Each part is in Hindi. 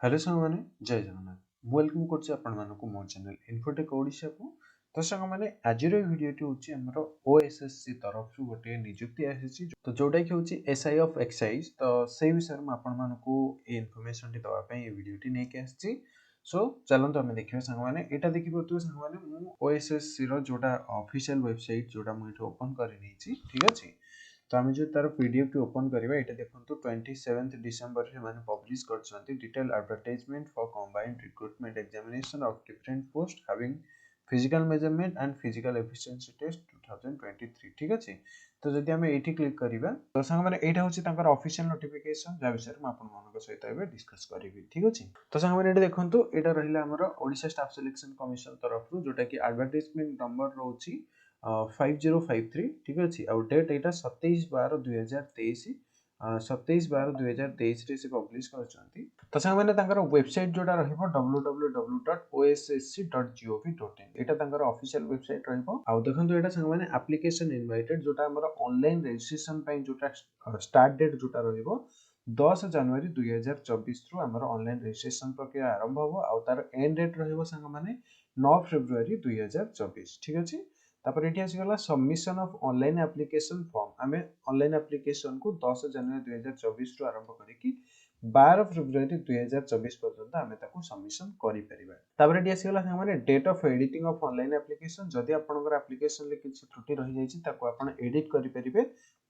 हेलो सांग मैंने जय जगन्नाथ वेलकम करछि आपण मानको मो चैनल इन्फोटेक ओडिशा को। तो सांग मैंने आज भिडियोटी होछि हमरो ओएसएससी तरफ रु गोटे नियुक्ति आसीछि तो जोटा कि होछि एसआई ऑफ एक्साइज। तो सेही विषय में आपण मानको ए इन्फॉर्मेशन टी दवा पई ए भिडियोटी नै के आसीछि। सो चलंतु हम देखिबा सांग मैंने एटा देखि परतु सांग मैंने मु ओएसएससी रो जोटा ऑफिशियल वेबसाइट जोटा मु एठो ओपन करि नैछि ठीक अछि। तो आम जो तार पीडीएफ टी ओपन करबा एटा देखंतु 27 डिसेंबर रे माने पब्लिश करछंती detail advertisement for combined recruitment examination of different post having physical measurement and physical efficiency test 2023 ठीक अछि। तो जदि हम एठी क्लिक करबा तो संग माने एटा होछि तांकर ऑफिशियल नोटिफिकेशन जा विषय में आपन मानको सहित एबे डिस्कस करबी ठीक अछि। तो संग माने एटा देखंतु एटा रहिला हमर ओडिशा स्टाफ सिलेक्शन कमिशन तरफ रु जोटा कि एडवर्टाइजमेंट नंबर रोछि 5053 ठीक अछि। और डेट एटा 27/12/2023 27/12/2023 रे से पब्लिश करछंती। तो संग माने तांकर वेबसाइट जोटा रहिबो www.ossc.gov.in एटा तांकर ऑफिशियल वेबसाइट रहिबो। आ देखंतु एटा संग माने एप्लीकेशन इनवाइटेड जोटा हमर ऑनलाइन रजिस्ट्रेशन पई जोटा स्टार्ट डेट जोटा रहिबो 10 जनवरी 2024 रु हमर ऑनलाइन रजिस्ट्रेशन प्रक्रिया आरंभ होबो। आ तार एंड डेट रहिबो संग माने 9 फरवरी 2024 ठीक अछि। तापर एठी आसी गला submission of online application form आमे ऑनलाइन एप्लीकेशन को 10 जनवरी 2024 रु आरंभ करिकि 12 फरवरी 2024 पर्यंत आमे ताको सबमिशन करि परिबा। तापर एठी आसी गला हमरे date of editing of online application जदि आपनकर एप्लीकेशन ले किछि त्रुटि रहि जायछि ताको आपण एडिट करि परिबे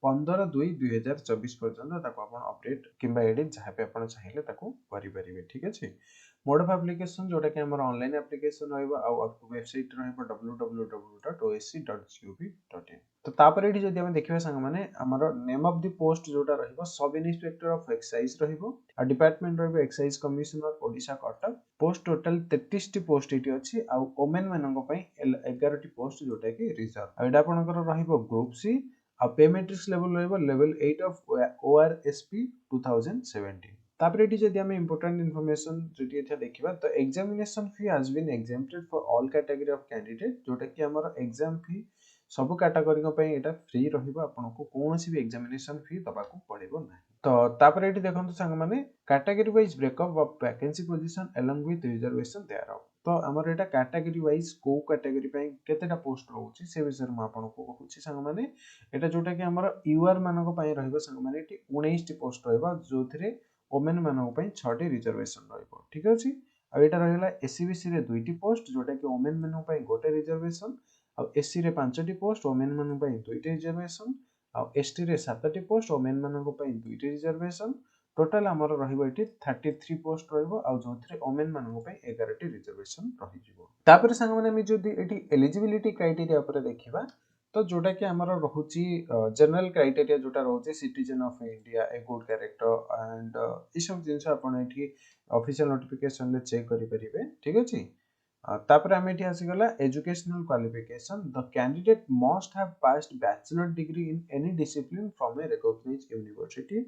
15/2/2024 पर्यंत ताको आपण अपडेट किंबा एडिट जहा पे आपण चाहिले ताको करि परिबे ठीक अछि। मोड ऑफ एप्लीकेशन जोटा कि हमर ऑनलाइन एप्लीकेशन रहइबो आ वेबसाइट रहइबो www.osc.gov.in। तो तापर एठी जदि हम देखिबा संग माने हमर नेम ऑफ द पोस्ट जोटा रहइबो सब इंस्पेक्टर ऑफ एक्साइज रहइबो आ डिपार्टमेंट रहइबो excise commissioner Odisha Cuttack. Post total 33 टी पोस्ट एठी अछि आ वुमेन मानन पई 11 टी पोस्ट जोटा कि रिजर्व। आ एटा आपनकर रहइबो ग्रुप सी आ पे मैट्रिक्स लेवल रहइबो लेवल 8 ऑफ ओआरएसपी 2017। तापर एठी जदि हम इंपोर्टेंट इन्फॉर्मेशन जदि एथा देखिबा तो examination fee has been exempted for all category of candidate जोटा कि हमर एग्जाम फी सब कैटेगरी को पई एटा फ्री रहिबो आपनको कोनोसी भी एग्जामिनेशन फी दबाको पड़िबो नै। तो तापर एठी देखंतु संग माने category wise breakup of vacancy position along with reservation thereof. तो हमर एटा कैटेगरी वाइज को कैटेगरी पई केतेटा पोस्ट रहउची से विषय में आपनको कहूची संग माने एटा जोटा कि हमर यूआर मानको पई रहइबो संग माने एठी 19 टी पोस्ट रहइबो जोथरे वुमेन मानको पई 6 टी रिजर्वेशन रहइबो ठीक अछि। आ एटा रहला एससीबीसी रे 2 टी पोस्ट जोटा कि वुमेन मानको पई गोटे रिजर्वेशन आ एससी रे 5 टी पोस्ट वुमेन मानको पई 2 टी रिजर्वेशन आ एसटी रे 7 टी पोस्ट वुमेन मानको पई 2 टी रिजर्वेशन। टोटल हमर रहइबो एठी 33 पोस्ट रहइबो आ जोथरे वुमेन मानको पई 11 टी रिजर्वेशन रहि जिवो। तापर संग माने हम जदि एठी एलिजिबिलिटी क्राइटेरिया ऊपर देखिबा तो जोटा कि हमर रहुची जनरल क्राइटेरिया जोटा रहउची citizen of India a good character and ई सब जिंस आपण एठी ऑफिशियल नोटिफिकेशन ले चेक करि परिबे ठीक अछि। तापर हम एठी आसी गला educational qualification the candidate must have passed bachelor degree in any discipline from a recognised university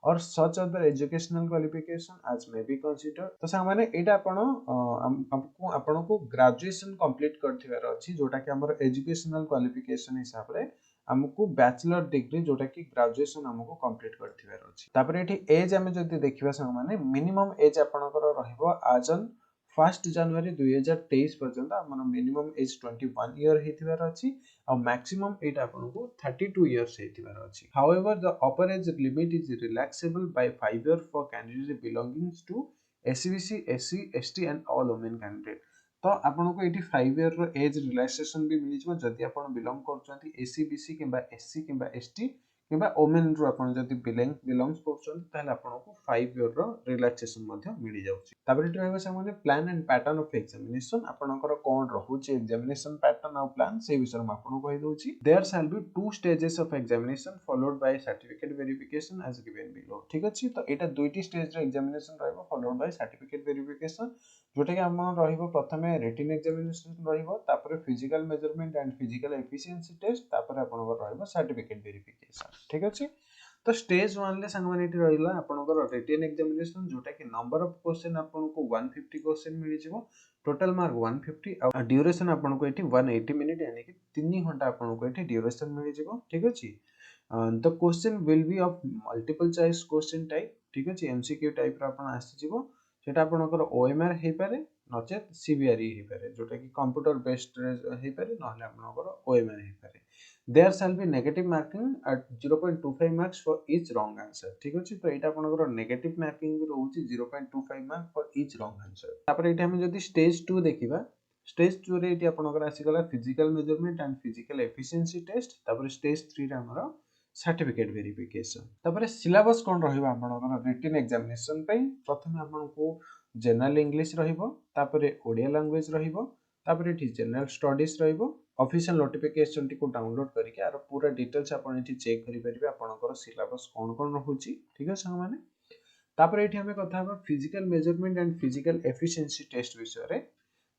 or such other educational qualification as may be considered। तो संग माने एटा आपण को ग्रेजुएशन कंप्लीट करथिबार अछि जोटा कि हमर एजुकेशनल क्वालिफिकेशन हिसाब रे हमको बैचलर डिग्री जोटा कि ग्रेजुएशन हमको कंप्लीट करथिबार अछि। तापर एठी एज हम जदि देखिबा संग माने मिनिमम एज आपनकर रहिबो आज ऑन 1 जनवरी 2023 पर्यंत हमर मिनिमम एज 21 ईयर हेतिबार अछि और मैक्सिमम एट आपनको 32 इयर्स हेतिबार अछि। However the upper age limit is relaxable by 5 year for candidate belongings to SEBC SC ST and all women candidate. तो आपनको एटी 5 ईयर रो एज रिलैक्सेशन भी मिल जिवो जदि आपण बिलोंग करछंती एससीबीसी किबा एससी किबा एसटी किबा वुमेन रो आपण जदि बिलोंग्स करछंती ताले आपनको 5 ईयर रो रिलैक्सेशन मध्ये मिल जाउची। तापर एटी रहबो सामान्य plan and pattern of examination आपनकर कोन रहउची एग्जामिनेशन पैटर्न और प्लान से विषय में आपन कहि दोची। There shall be 2 stages of examination followed by certificate verification as given below ठीक अछि। तो एटा दुईटी स्टेज रे एग्जामिनेशन रहबो फॉलोड बाय सर्टिफिकेट वेरिफिकेशन जोटा कि हमन रहबो प्रथमे रिटन एग्जामिनेशन रहबो तापर physical measurement and physical efficiency test तापर आपनकर रहबो सर्टिफिकेट वेरिफिकेशन ठीक अछि। तो स्टेज 1 ले संगमानिटी रहिला आपनकर रिटन एग्जामिनेशन जोटा कि नंबर ऑफ क्वेश्चन आपनको 150 क्वेश्चन मिलि जिवो टोटल मार्क 150 और ड्यूरेशन आपनको एठी 180 मिनिट यानी कि 3 घंटा आपनको एठी ड्यूरेशन मिलि जिवो ठीक अछि। The question will be of multiple choice question type ठीक अछि एमसीक्यू टाइप रा आपण आसी जिवो सेटा आपनकर OMR हे पारे नचेत CBRE हे पारे जोटा कि कंप्यूटर बेस्ड हे पारे नहले आपनकर OMR हे पारे there shall be negative marking at 0.25 marks for each wrong answer ठीक अछि तो एटा आपनकर नेगेटिव मार्किंग भी रहउची 0.25 mark for each wrong answer तापर एटा हम जदी स्टेज 2 देखिबा स्टेज 2 रे एटी आपनकर आसी गला physical measurement and physical efficiency test तापर स्टेज 3 रे हमर सर्टिफिकेट वेरिफिकेशन तापर सिलेबस कोन रहिबा आपनकर रिटन एग्जामिनेशन पई प्रथमे आपनको जनरल इंग्लिश रहिबो तापर ओडिया लैंग्वेज रहिबो तापर एटी जनरल स्टडीज रहिबो ऑफिशियल नोटिफिकेशन टी को डाउनलोड करके आरो पूरा डिटेल्स आपण एटी चेक करि परिबे आपनकर सिलेबस कोन कोन रहउची ठीक है संग माने तापर एटी हमें कथा हबा physical measurement and physical efficiency test विषय रे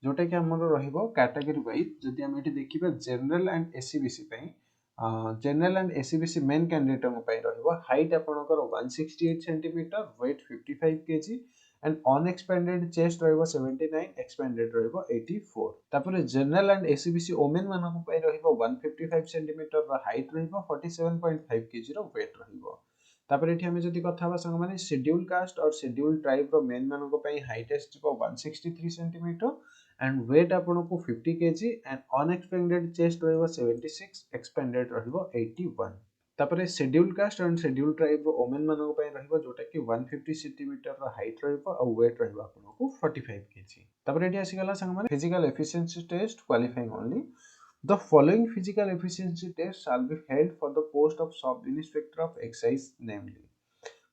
जोटा कि हमर रहिबो कैटेगरी वाइज जदी हम एटी देखिबा जनरल एंड एससीबीसी पई general and SC BC men candidate को पई रहिबो हाइट आपनकर 168 centimetre weight 55 kg and unexpanded chest रहिबो 79 expanded रहिबो 84 तापर जनरल एंड एससीबीसी ओमेन मानको पई रहिबो 155 सेंटीमीटर रा हाइट रहिबो 47.5 केजी रो वेट रहिबो तापर एठी हम जदी कथा बा संग माने शेड्यूल कास्ट और शेड्यूल ट्राइब रो मेन मानको पई हाइट एस्टिको 163 सेंटीमीटर एंड वेट आपनको 50 केजी एंड अनएक्सपेंडेड चेस्ट रहिबो 76 एक्सपेंडेड रहिबो 81 तापर schedule caste and schedule tribe रो ओमेन मानको पई रहिबो जोटा कि 150 सेंटीमीटर रो हाइट रहिबो और वेट रहिबो आपनको 45 केजी तापर एठी आसी गला संग माने physical efficiency test qualifying only the following physical efficiency test shall be held for the post of sub inspector of excise namely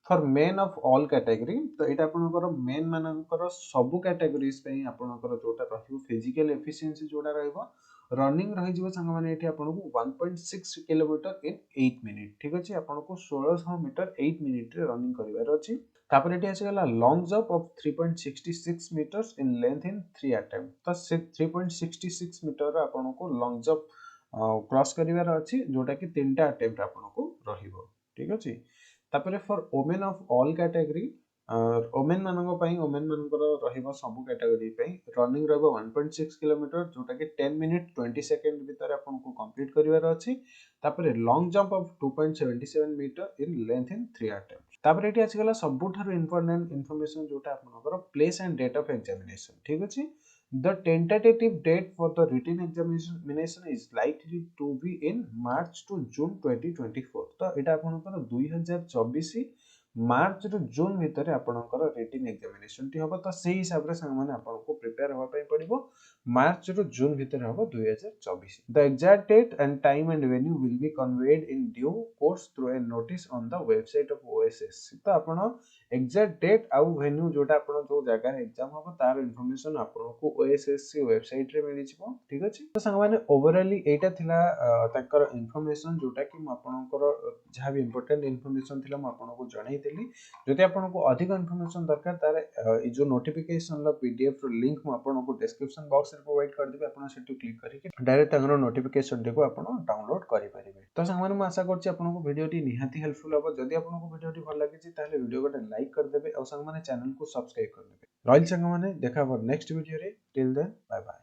for men of all category तो एटा आपनकर मेन मानकर सब कैटेगरीज पे आपनकर जोटा रहिबो फिजिकल एफिशिएंसी जोटा रहिबो रनिंग रहि जिवो संग माने एठी आपनको 1.6 किलोमीटर इन 8 मिनिट ठीक अछि आपनको 1600 मीटर 8 मिनिट रे रनिंग करिवार अछि तापर एठी आसी गला long jump of 3.66 metres in length in 3 attempt तो 3.66 मीटर आपनको लॉन्ग जंप क्रॉस करिवार अछि जोटा कि 3टा अटेम्प्ट आपनको रहिबो ठीक अछि तापर for women of all category women मानको पई वुमेन मानकर रहिबो सब कैटेगरी पई रनिंग रहबो 1.6 किलोमीटर जोटा कि 10 मिनिट 20 सेकंड भीतर आपनको कंप्लीट करिवार अछि तापर long jump of 2.77 metre in length in 3 attempt तापर एटी आसी गला सबुठार इंपोर्टेंट इंफॉर्मेशन जोटा आपनकर place and date of examination ठीक अछि the tentative date for the written examination is likely to be in March to June 2024 तो एटा आपनकर 2024 मार्च रु जून भीतर आपनकर रिटन एग्जामिनेशन टी होबो तो सेही हिसाब रे संग माने आपनको प्रिपेयर होबा पई पड़िबो मार्च रु जून भीतर होबो 2024 the exact date and time and venue will be conveyed in due course through a notice on the website of OSSC तो आपण एग्जैक्ट डेट आ वेन्यू जोटा आपण जो जगह एग्जाम होबो तार इंफॉर्मेशन आपनको ओएसएससी वेबसाइट रे मिलि जिवो ठीक अछि तो संग माने ओवरऑली एटा थिला तकर इंफॉर्मेशन जोटा कि म आपनकर जहा भी इंपोर्टेंट इंफॉर्मेशन थिला म आपनको जणाई देली जदि आपनको अधिक इंफॉर्मेशन दरकार तार ए जो नोटिफिकेशन ला पीडीएफ रो लिंक म आपनको डिस्क्रिप्शन बॉक्स रे प्रोवाइड कर देबे आपण सेटु क्लिक करिके डायरेक्ट अंगरो नोटिफिकेशन देखो आपण डाउनलोड करि परिबे तो संगमान म आशा करछि आपनको वीडियो टी निहाती हेल्पफुल होबो जदि आपनको वीडियो टी भल लागि छि ताले वीडियो को लाइक कर देबे और संगमाने चैनल को सब्सक्राइब कर देबे रॉयल संगमाने देखा बर नेक्स्ट वीडियो रे टिल देन बाय बाय